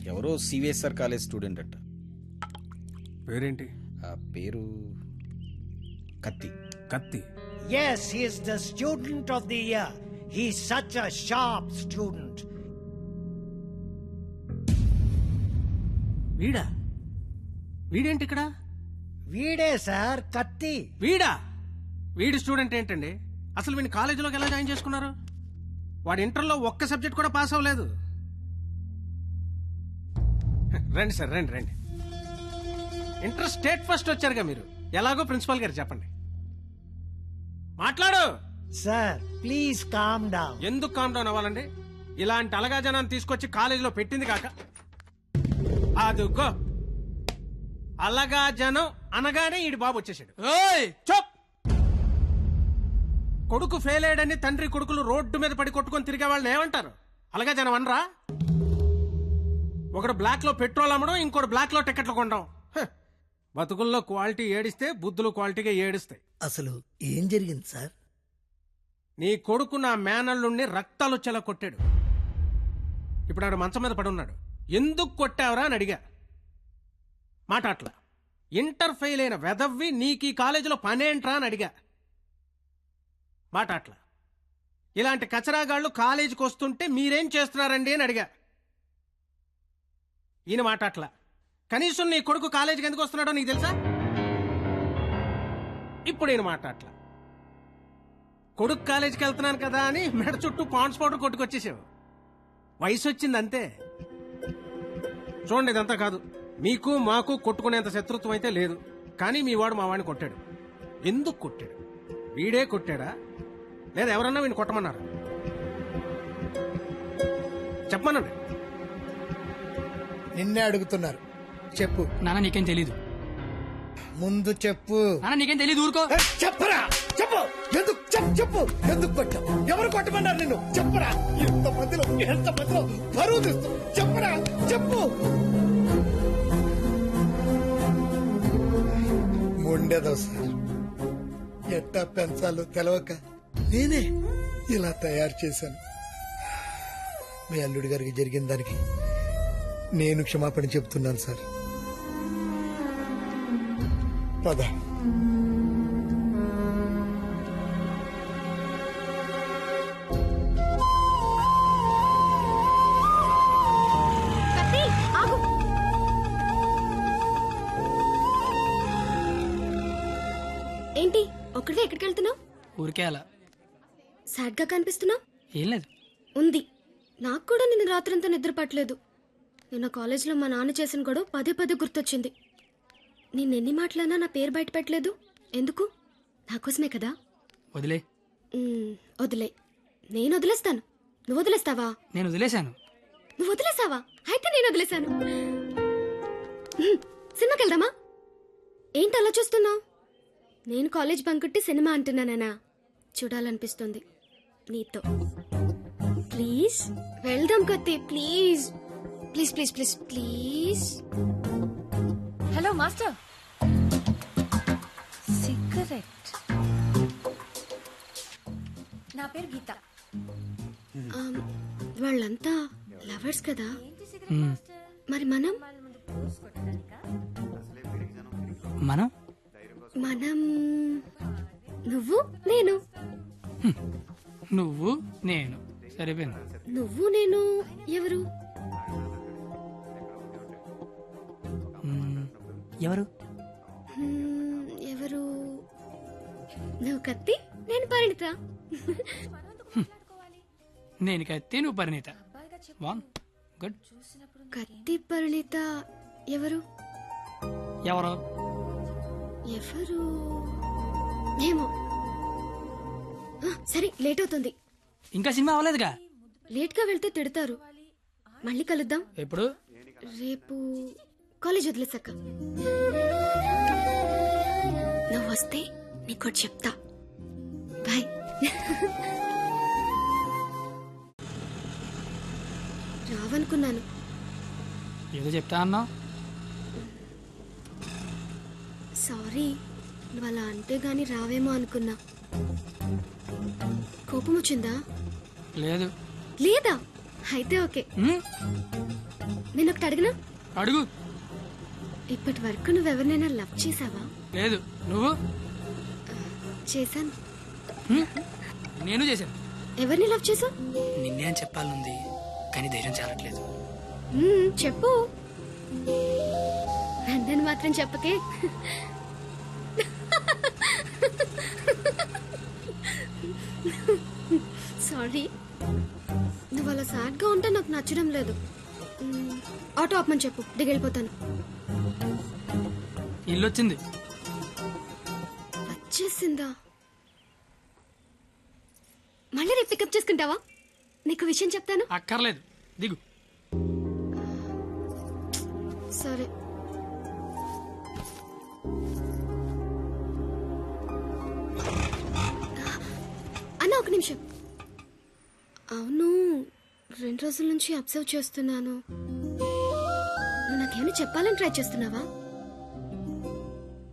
ఎవరో CVSR college student అంట. పేరేంటి? ఆ పేరు కత్తి. కత్తి. Yes, he is the student of the year. He's such a sharp student. వీడా? వీడేంటి ఇక్కడ? వీడే సార్ కత్తి. వీడా? వీడి స్టూడెంట్ ఏంటండి? అసలు వీడిని కాలేజీలోకి ఎలా జాయిన్ చేసుకున్నారు? వాడు ఇంటర్లో ఒక్క సబ్జెక్ట్ కూడా పాస్ అవ్వలేదు. రండి సార్, రండి రండి. ఇంటర్ స్టేట్ ఫస్ట్ వచ్చారుగా మీరు, ఎలాగో ప్రిన్సిపాల్ గారు చెప్పండి. మాట్లాడు సార్ ప్లీజ్ కామ్ డౌన్. ఎందుకు కామ్ డౌన్ అవ్వాలండి? ఇలాంటి అలగా జనాన్ని తీసుకొచ్చి కాలేజీలో పెట్టింది కాక అదుగో అలగా జనం అనగానే ఈడి బాబు వచ్చేసాడు. చోప్! కొడుకు ఫెయిల్ అయ్యాడని తండ్రి కొడుకులు రోడ్డు మీద పడి కొట్టుకొని తిరిగే వాళ్ళని ఏమంటారు? అలగా జనం అనరా? ఒకడు బ్లాక్ లో పెట్రోల్ అమ్మడం, ఇంకోటి బ్లాక్ లో టికెట్లు కొనడం. బతుకుల్లో క్వాలిటీ ఏడిస్తే బుద్ధులు క్వాలిటీగా ఏడుస్తాయి. అసలు ఏం జరిగింది సార్? నీ కొడుకు నా మేనల్లుండి రక్తాలు వచ్చేలా కొట్టాడు. ఇప్పుడు ఆడు మంచం మీద పడున్నాడు. ఎందుకు కొట్టావరా అని అడిగా. మాట అట్లా. ఇంటర్ ఫెయిల్ అయిన వెదవ్వి నీకు ఈ కాలేజీలో పనేంట్రా అని అడిగా. మాట అట్లా. ఇలాంటి కచరాగాళ్ళు కాలేజీకి వస్తుంటే మీరేం చేస్తున్నారండి అని అడిగా. ఈయన మాట అట్లా. కనీసం నీ కొడుకు కాలేజీకి ఎందుకు వస్తున్నాడో నీకు తెలుసా? ఇప్పుడు ఈయన మాట అట్లా. కొడుకు కాలేజీకి వెళ్తున్నాను కదా అని మెడ చుట్టూ పాండ్స్ పౌడర్ కొట్టుకొచ్చేసావు. వయసు వచ్చింది అంతే. చూడండి, ఇదంతా కాదు. మీకు మాకు కొట్టుకునేంత శత్రుత్వం అయితే లేదు. కానీ మీ వాడు మా వాడిని కొట్టాడు. ఎందుకు కొట్టాడు? వీడే కొట్టాడా లేదా ఎవరన్నా వీడిని కొట్టమన్నారా? చెప్పమనండి. నిన్నే అడుగుతున్నారు, చెప్పు. నాన్న నీకేం తెలీదు. ముందు చెప్పు. నాన్న నీకేం తెలీదు, ఊరుకో. చెప్పరా, చెప్పు. ఎందుకు చెప్పు, ఎందుకు కొట్టావు? ఎవరు కొట్టమన్నారు నిన్ను? చెప్పరా. ఎంత మందిలో బరువు తీస్తావు? చెప్పరా, చెప్పు. ఉండేదో సార్, ఎట్టా పెంచాలో తెలవక నేనే ఇలా తయారు చేశాను. మీ అల్లుడి గారికి జరిగిన దానికి నేను క్షమాపణ చెప్తున్నాను సార్. పద. ఏంటి ఒక్కడే ఎక్కడికి వెళ్తున్నావు? ఊరికే అలా. సాడ్ గా కనిపిస్తున్నావు. ఏం లేదు. ఉంది. నాకు కూడా నిన్న రాత్రంతా నిద్ర పట్టలేదు. నిన్న కాలేజీలో మా నాన్న చేసిన గొడవ పదే పదే గుర్తొచ్చింది. నిన్నెన్ని మాటలన్నా నా పేరు బయట పెట్టలేదు. ఎందుకు? నాకోసమే కదా. వదిలే. వదిలే. నేను వదిలేస్తాను. నువ్వు వదిలేస్తావా? నేను వదిలేశాను. నువ్వు వదిలేసావా? అయితే నేను వదిలేశాను. సినిమాకి వెళ్దామా? ఏంటి అలా చూస్తున్నావు? నేను కాలేజ్ బంకొట్టి సినిమా అంటున్నానా? చూడాలనిపిస్తుంది నీతో. ప్లీజ్ వెళ్దాం కత్తి. Please please please please please. Hello master. Cigarette. నా పేరు గీత. వాళ్ళంతా లవర్స్ కదా. మరి మనం మనం మనం నువ్వు నేను. నువ్వు నేను సరిపోయింది. నువ్వు నేను ఎవరు? ఎవరు? ఎవరు? నువ్వు కత్తి, నేను పరిణిత. నేను కత్తి, నువ్వు పరిణిత. గుడ్. కత్తి పరిణిత ఎవరు? ఎవరు? ఎవరు ఏమో. సరే, లేట్ అవుతుంది. ఇంకా సినిమా అవ్వలేదుగా. లేట్ గా వెళ్తే తిడతారు. మళ్ళీ కలుద్దాం. ఎప్పుడు? రేపు కాలేజ్ వదిలేసాక. నువ్వు వస్తే నీకు చెప్తా. బాయ్. రావనుకున్నాను. ఏదో చెప్తా అన్నావు. సారీ, నువ్వు అలా అంటే గాని రావేమో అనుకున్నా. కోపం వచ్చిందా? లేదు. లేదా? అయితే ఓకే. నేను ఒకటి అడిగినా అడుగు. ఇప్పటి వరకు నువ్వెవరినైనా లవ్ చేసావా? లేదు. నువ్వు? చేశాను. నేను చేశాను. ఎవరిని లవ్ చేసావు? నిన్నే అని చెప్పాలనుంది కానీ ధైర్యం చాలట్లేదు. చెప్పు. నందన్ మాత్రం చెప్పకే. సారీ. నువ్వు అలా సాడ్ గా ఉంటే నాకు నచ్చడం లేదు. ఆటో ఆపమని చెప్పు, దిగెళ్ళిపోతాను. ఇల్లు వచ్చింది. వచ్చేసిందా? మళ్ళీ రేపు పికప్ చేసుకుంటావా? నీకు విషయం చెప్తాను. అక్కర్లేదు, దిగు. సరే. అన్న ఒక నిమిషం. అవును, 2 రోజుల నుంచి అబ్జర్వ్ చేస్తున్నాను. నువ్వు నాకేమైనా చెప్పాలని ట్రై చేస్తున్నావా?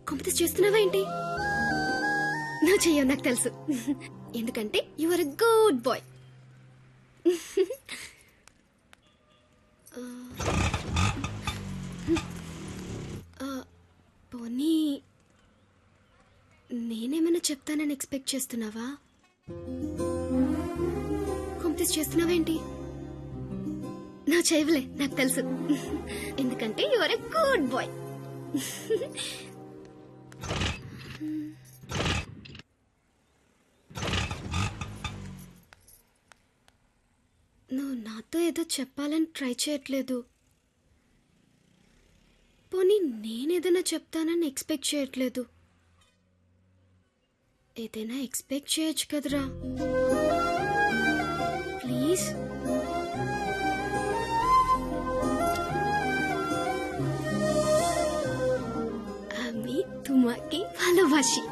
కాంపిటీస్ చేస్తున్నావా ఏంటి? నువ్వు చెయ్యవు, నాకు తెలుసు. ఎందుకంటే you are a good boy. పోనీ నేనేమైనా చెప్తానని ఎక్స్పెక్ట్ చేస్తున్నావా? కాంపిటీస్ చేస్తున్నావేంటి? నువ్వు చేయవులే, నాకు తెలుసు. ఎందుకంటే you are a good boy. నువ్వు నాతో ఏదో చెప్పాలని ట్రై చేయట్లేదు. పోనీ నేనేదైనా చెప్తానని ఎక్స్పెక్ట్ చేయట్లేదు. ఏదైనా ఎక్స్పెక్ట్ చేయొచ్చు కదరా, ప్లీజ్. আমি তোমাকে ভালোবাসি.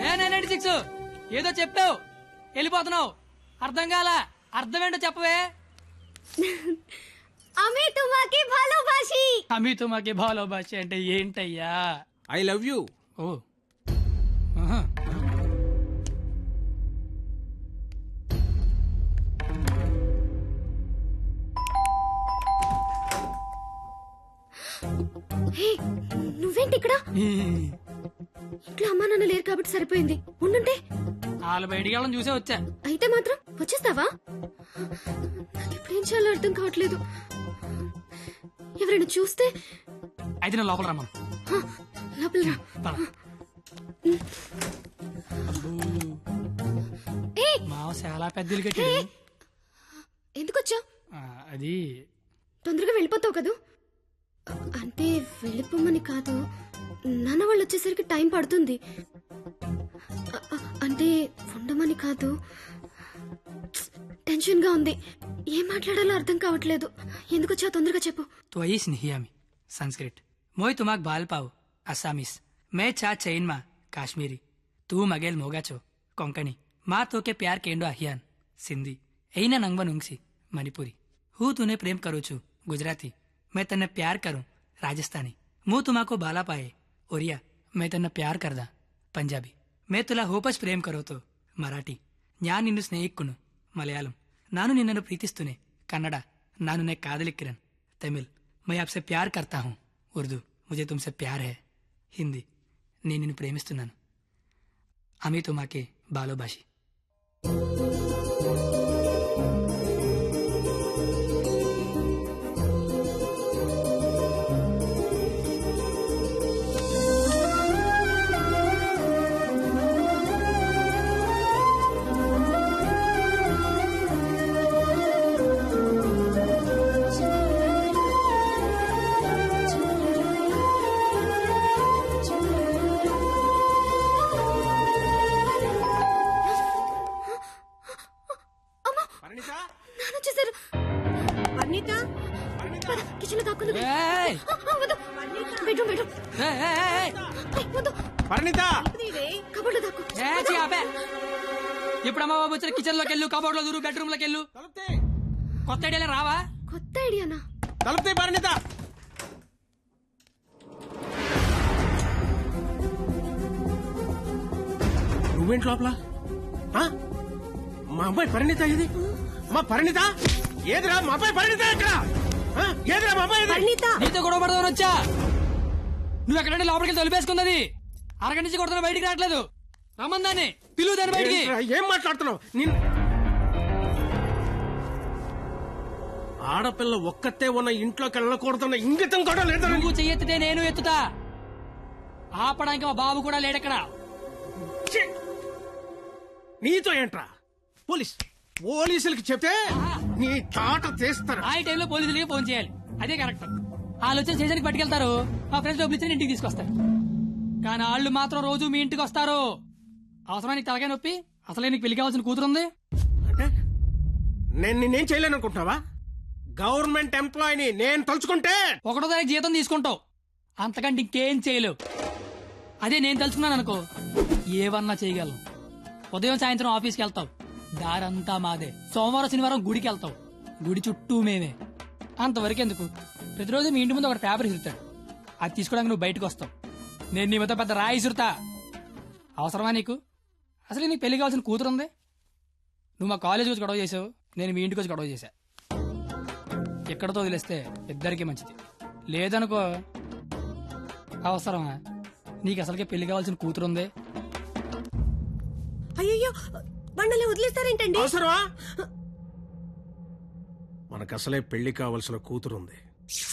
ఏ 996 ఏదో చెప్పావు, వెళ్ళిపోతున్నావు. అర్థం కాల. అర్థం ఏంటో చెప్పవే. আমি তোমাকে ভালোবাসি. అమి తుమాకి భాలోభాష అంటే ఏంటయ్యా? I love you. ఓ ఆహా. హే, నువ్వేంటి ఇక్కడ? ఇంట్లో అమ్మా నాన్న లేరు కాబట్టి సరిపోయింది. ఉండుంటే వాళ్ళ బయటికి వెళ్ళడం చూసే వచ్చా. అయితే మాత్రం వచ్చేస్తావా? నాకు ఇప్పుడేం చేయాలో అర్థం కావట్లేదు. ఎవరైనా చూస్తే? అయితే నేను లోపల రమ్మను. లోపల రా. పద. ఏయ్, మావ చాలా పెద్దలు కట్టాడు. ఎందుకు వచ్చావు? అది తొందరగా వెళ్ళిపోతావు కదూ? అంటే వెళ్ళిపోమని కాదు, నాన్న వాళ్ళు వచ్చేసరికి టైం పడుతుంది. అంటే ఉండమని కాదు, టెన్షన్ గా ఉంది. ఏం మాట్లాడాలో అర్థం కావట్లేదు. ఎందుకు వచ్చావు? తొందరగా చెప్పు. तो आई स्नेहियामी संस्कृत मोय तुमाक बाल पाव असामीस मैं चा चैन मा काश्मीरी तू मगेल मोगाचो कोंकणी मा तो के प्यार केंडो अहियान सिंधी ऐना नंगवन उंगसी मणिपुरी हूँ तूने प्रेम करू छू गुजराती मैं तन्ने प्यार करूं राजस्थानी मुँह तुमाको बाला पाए ओरिया मैं तन्ने प्यार करदा पंजाबी मैं तुला होपच प्रेम करो तो मराठी न्यान निन्नु स्नेहिक्कुनु मलयालम नानु निन्ननु प्रीतिस्तुने कन्नड नानु ने कादलिक्किरन तमिल मैं आपसे प्यार करता हूँ उर्दू मुझे तुमसे प्यार है हिंदी నేను నిన్ను ప్రేమిస్తున్నాను అమి తుమాకే బాలోబాషి నాన్న వచ్చేసారు. పద, కిచెన్ లో దాక్కుంది. ఏయ్! వద్దు. Bedroom bedroom. ఏయ్, వద్దు. పరిణిత కబోర్డ్ లో దాక్కు. ఇప్పుడు అమ్మ బాబు వచ్చిన కిచెన్ లోకి వెళ్ళు కబోర్డ్ లో దూరు బెడ్రూమ్ లోకి వెళ్ళు కొత్త ఐడియా రావా కొత్త ఐడియానా? తలుపుతే పరిణిత. నువ్వేంటి లోపల ఆ? మా అమ్మాయి పరిణిత ఇది మా పరిణిత ఏదిరా మా అమ్మాయి పరిణిత ఎక్కడ ఆ? ఏదిరా మా అమ్మాయి ఇది? నీతో గొడవ పడదామని వచ్చా. నువ్వు ఎక్కడంటే లోపలికి తొలిపేసుకున్నది. అరగంట నుంచి కొడుతున్నా బయటికి రావట్లేదు. రమ్మందాన్ని పిలువు దాన్ని బయటికి. ఏంట్రా, ఏం మాట్లాడుతున్నావు నిన్ను ఆడపిల్ల ఒక్కతే ఉన్న ఇంట్లోకి వెళ్ళకూడదన్న ఇంగితం కూడా లేదా నువ్వు చెయ్యెత్తితే నేను ఎత్తుతా. ఆపడానికి మా బాబు కూడా లేడెక్కడ. ఛీ! నీతో ఏంట్రా పోలీసులకి చెప్తే నీ తాట తీస్తారు. ఆ టైంలో పోలీసులకి ఫోన్ చేయాలి. అదే కరెక్ట్. వాళ్ళు వచ్చి స్టేషన్కి పట్టుకెళ్తారు. మా ఫ్రెండ్స్ డబ్బులు ఇచ్చి ఇంటికి తీసుకొస్తారు. కానీ వాళ్ళు మాత్రం రోజు మీ ఇంటికి వస్తారు. అవసరం నీకు తలకాయ నొప్పి. అసలే నీకు పెళ్లి కావాల్సిన కూతురుంది. అంటే నేను నిన్నేం చేయలేను అనుకుంటున్నావా? గవర్నమెంట్ ఎంప్లాయీని నేను తలుచుకుంటే 1వ తారీఖు జీతం తీసుకుంటావు. అంతకంటే ఇంకేం చేయలేవు. అదే నేను తలుచుకున్నాను అనుకో ఏవన్నా చేయగలను. ఉదయం సాయంత్రం ఆఫీస్కి వెళ్తావు. దారంతా మాదే. సోమవారం శనివారం గుడికి వెళ్తావు. గుడి చుట్టూ మేమే. అంతవరకు ఎందుకు, ప్రతిరోజు మీ ఇంటి ముందు ఒక పేపర్ ఇసురుతాడు. అది తీసుకోవడానికి నువ్వు బయటకు వస్తావు. నేను నీ మీద పెద్ద రాయి ఇసురుతా. అవసరమా నీకు? అసలు నీకు పెళ్లి కావాల్సిన కూతురుంది. నువ్వు మా కాలేజీ వచ్చి గొడవ చేసావు, నేను మీ ఇంటికి వచ్చి గొడవ చేశా. ఎక్కడితో వదిలేస్తే ఇద్దరికీ మంచిది. లేదనుకో అవసరమా? నీకు అసలుకే పెళ్లి కావాల్సిన కూతురుంది. అయ్యో బండలే వదిలేస్తారేంటండి? అవసరమా? మనకు అసలే పెళ్లి కావాల్సిన కూతురుంది.